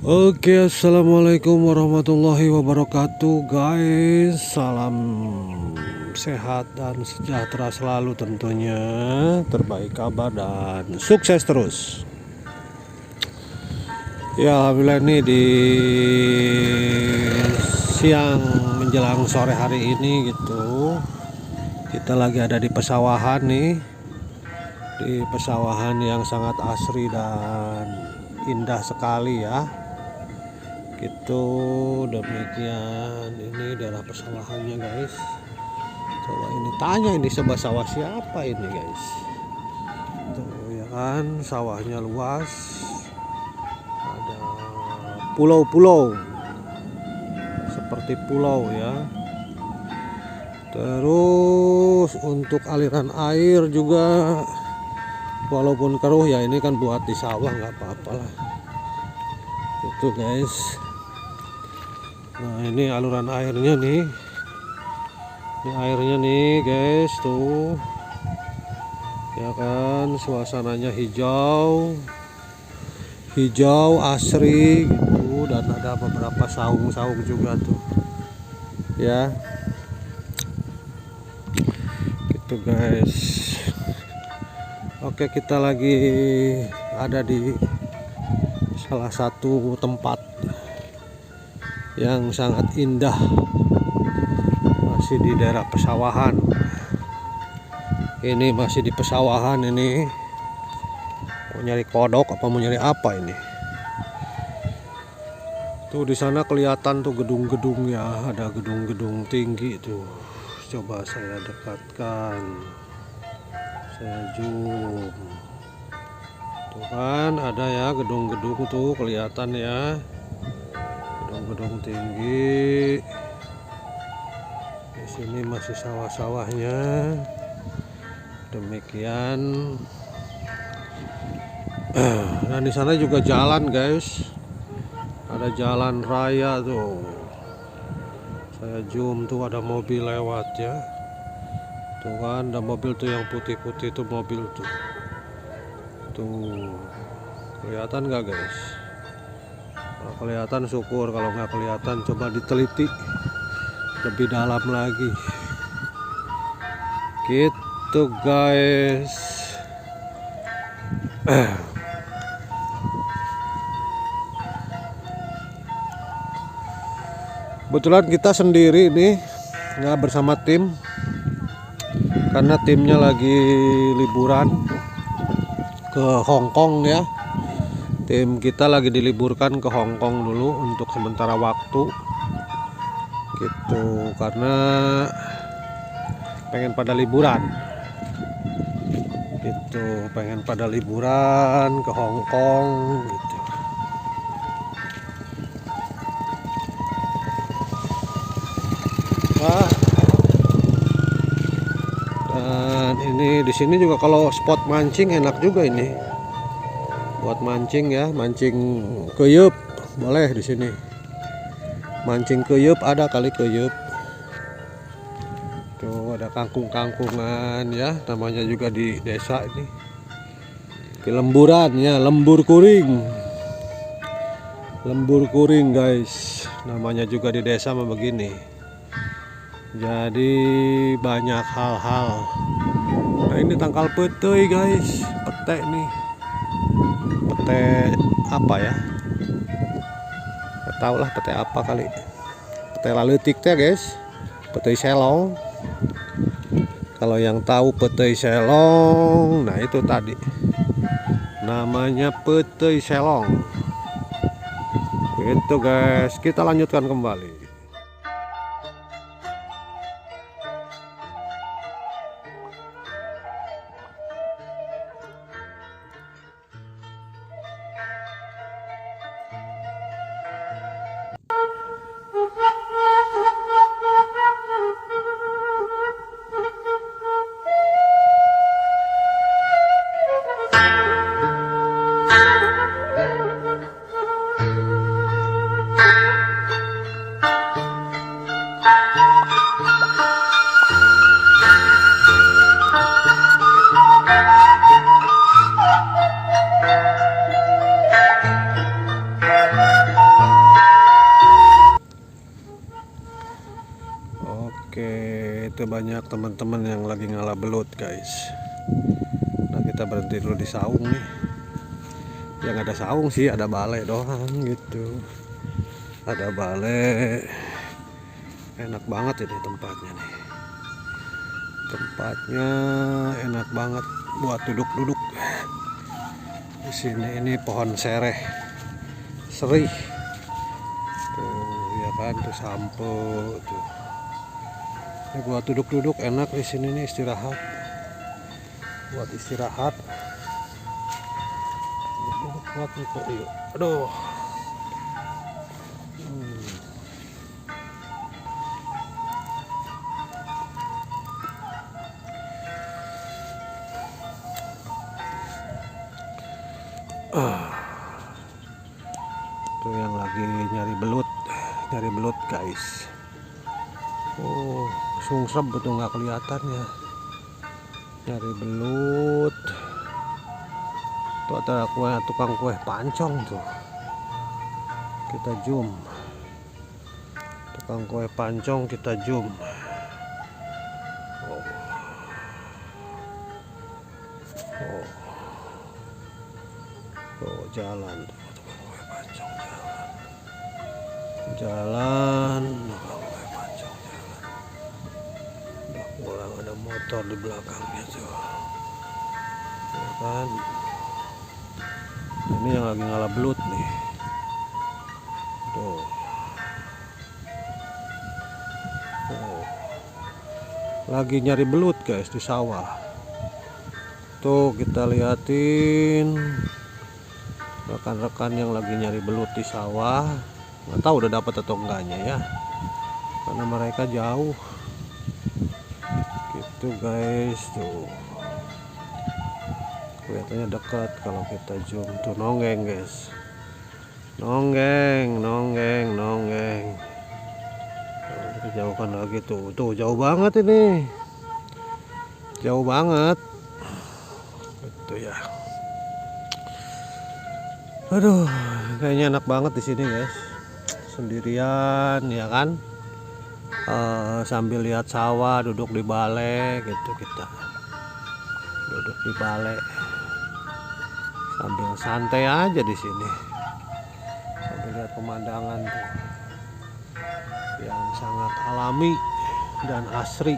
Oke, assalamualaikum warahmatullahi wabarakatuh, guys. Salam sehat dan sejahtera selalu tentunya. Terbaik kabar dan sukses terus. Ya, alhamdulillah ini di siang menjelang sore hari ini gitu. Kita lagi ada di pesawahan nih. Di pesawahan yang sangat asri dan indah sekali ya. Itu demikian, ini daerah pesawahannya guys. Coba ini tanya, ini sebuah sawah siapa ini guys. Tuh ya kan, sawahnya luas, ada pulau-pulau seperti pulau ya. Terus untuk aliran air juga walaupun keruh ya, ini kan buat di sawah nggak apa-apa lah itu guys. Nah ini aluran airnya nih, ini airnya nih guys, tuh ya kan, suasananya hijau asri gitu, dan ada beberapa saung-saung juga tuh ya gitu guys. Oke, kita lagi ada di salah satu tempat yang sangat indah, masih di daerah pesawahan. Ini masih di pesawahan, ini mau nyari kodok apa mau nyari apa ini. Tuh di sana kelihatan tuh gedung-gedung ya, ada gedung-gedung tinggi tuh. Coba saya dekatkan, saya zoom. Tuh kan ada ya gedung-gedung tuh kelihatan ya, gedung-gedung tinggi. Di sini masih sawah-sawahnya. Demikian. Dan di sana juga jalan guys, ada jalan raya tuh. Saya zoom tuh, ada mobil lewat ya. Tuh kan ada mobil tuh yang putih-putih tuh, mobil tuh. Tuh kelihatan nggak guys? Kalau kelihatan syukur, kalau nggak kelihatan coba diteliti lebih dalam lagi gitu guys. Kebetulan kita sendiri nih, nggak bersama tim, karena timnya lagi liburan ke Hongkong ya. Tim kita lagi diliburkan ke Hongkong dulu untuk sementara waktu gitu, karena pengen pada liburan gitu, pengen pada liburan ke Hongkong gitu. Nah, dan ini di sini juga kalau spot mancing enak juga ini, buat mancing ya, mancing keyup boleh di sini. Mancing keyup ada kali keyup. Tuh ada kangkung-kangkungan ya, namanya juga di desa ini. Di lemburan ya, lembur kuring. Lembur kuring guys, namanya juga di desa mah begini. Jadi banyak hal-hal. Nah ini tangkal pete guys, pete nih. Pete apa ya? Gak tau lah pete apa kali. Pete laletik teh guys, pete selong. Kalau yang tahu pete selong, nah itu tadi namanya pete selong. Gitu guys, kita lanjutkan kembali. banyak teman-teman yang lagi ngalah belut guys. Nah kita berhenti dulu di saung nih. Yang ada saung sih, ada balai doang gitu. Ada balai. Enak banget ini tempatnya nih. Tempatnya enak banget buat duduk-duduk. Di sini ini pohon sereh, serih. Tuh ya kan, tuh sampo tuh. Ini buat duduk-duduk enak di sini nih, istirahat. Buat istirahat. Duduk kuat nih kok, yuk. Aduh. Tuh yang lagi nyari belut guys. Oh sungsep betul, nggak kelihatan ya, nyari belut. Tuh ada tukang kue pancong tuh, kita zoom. Tukang kue pancong kita zoom. Oh jalan tuh, tukang kue pancong jalan, tukang kue pancong jalan. Udah pulang, ada motor di belakangnya tuh, ya kan. Ini yang lagi ngalah belut nih, tuh. Lagi nyari belut guys di sawah. Tuh kita liatin rekan-rekan yang lagi nyari belut di sawah. Nggak tahu udah dapat atau enggaknya ya, karena mereka jauh gitu guys. Tuh kelihatannya dekat kalau kita zoom. Tuh nonggeng guys, nonggeng. Kita jauhkan lagi tuh jauh banget ini, jauh banget gitu ya. Aduh, kayaknya enak banget di sini guys, sendirian ya kan, sambil lihat sawah, duduk di balai gitu. Kita duduk di balai sambil santai aja di sini, sambil lihat pemandangan tuh yang sangat alami dan asri.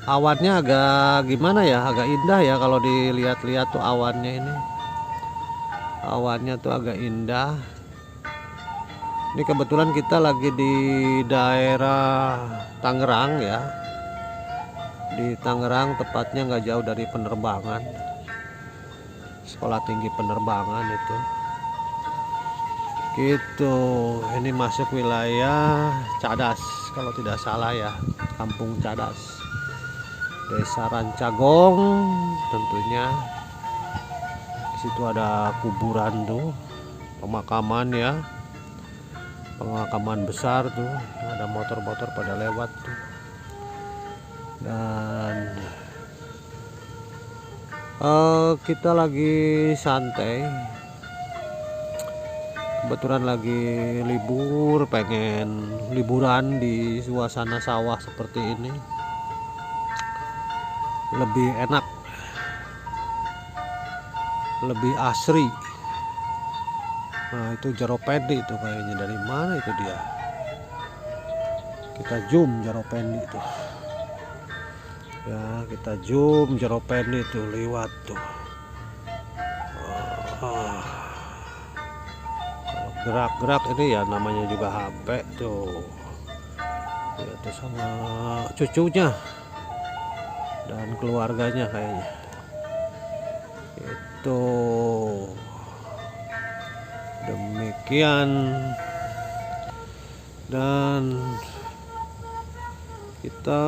Awannya agak gimana ya, agak indah ya kalau dilihat-lihat tuh awannya ini. Awannya tuh agak indah. Ini kebetulan kita lagi di daerah Tangerang ya. Di Tangerang, tepatnya nggak jauh dari penerbangan, Sekolah Tinggi Penerbangan itu. Gitu. Ini masuk wilayah Cadas kalau tidak salah ya, Kampung Cadas. Desa Rancagong tentunya. Di situ ada kuburan tuh, pemakaman ya, pemakaman besar tuh. Ada motor-motor pada lewat tuh. Dan kita lagi santai. Kebetulan lagi libur, pengen liburan di suasana sawah seperti ini. Lebih enak, lebih asri. Nah itu Jaropendi itu kayaknya, dari mana itu dia. Kita zoom Jaropendi itu ya, kita zoom Jaropendi itu lewat tuh. Kalau gerak-gerak ini ya namanya juga HP tuh. Itu sama cucunya dan keluarganya kayaknya. Itu demikian, dan kita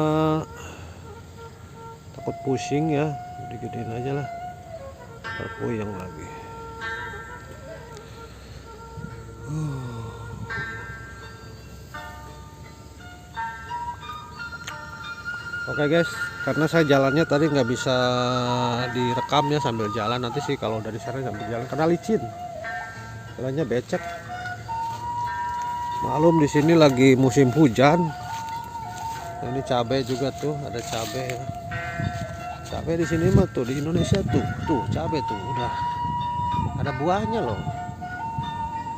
takut pusing ya, digedein aja lah, terpuyeng lagi. Oke guys, karena saya jalannya tadi nggak bisa direkam ya sambil jalan. Nanti sih kalau dari sana sambil jalan, karena licin, jalannya becek. Maklum di sini lagi musim hujan. Nah, ini cabai juga tuh, ada cabai ya. Cabai di sini mah tuh di Indonesia tuh cabai tuh udah ada buahnya loh.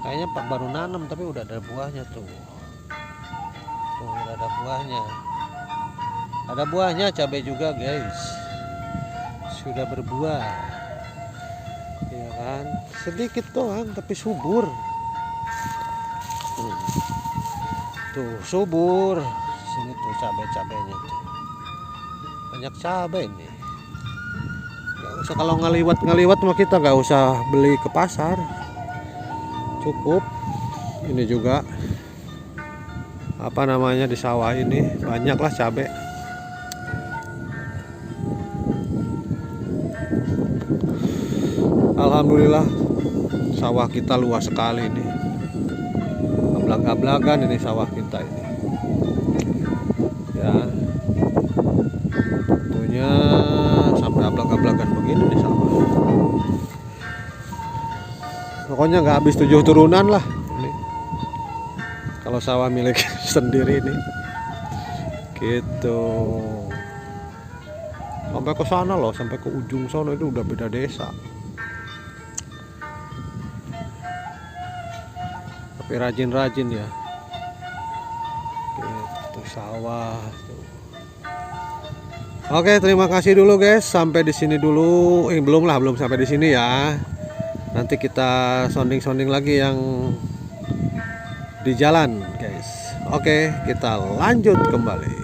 Kayaknya Pak baru nanam tapi udah ada buahnya tuh. Tuh udah ada buahnya. Ada buahnya cabai juga guys. Sudah berbuah. Ya kan? Sedikit doang tapi subur. Tuh subur. Sini tuh cabai-cabainya tuh. Banyak cabai nih. Gak usah kalau ngaliwat mah kita gak usah beli ke pasar. Cukup. Ini juga apa namanya di sawah ini banyaklah cabai. Alhamdulillah sawah kita luas sekali ini. Ablag-ablagan ini sawah kita ini. Ya. Tentunya sampai ablag-ablagan begini nih sawah. Pokoknya nggak habis 7 turunan lah ini. Kalau sawah milik sendiri ini. Gitu. Sampai ke sana loh, sampai ke ujung sana itu udah beda desa. Tapi rajin-rajin ya. Gitu sawah tuh. Oke, terima kasih dulu guys. Sampai di sini dulu. Belum sampai di sini ya. Nanti kita sounding lagi yang di jalan guys. Oke, kita lanjut kembali.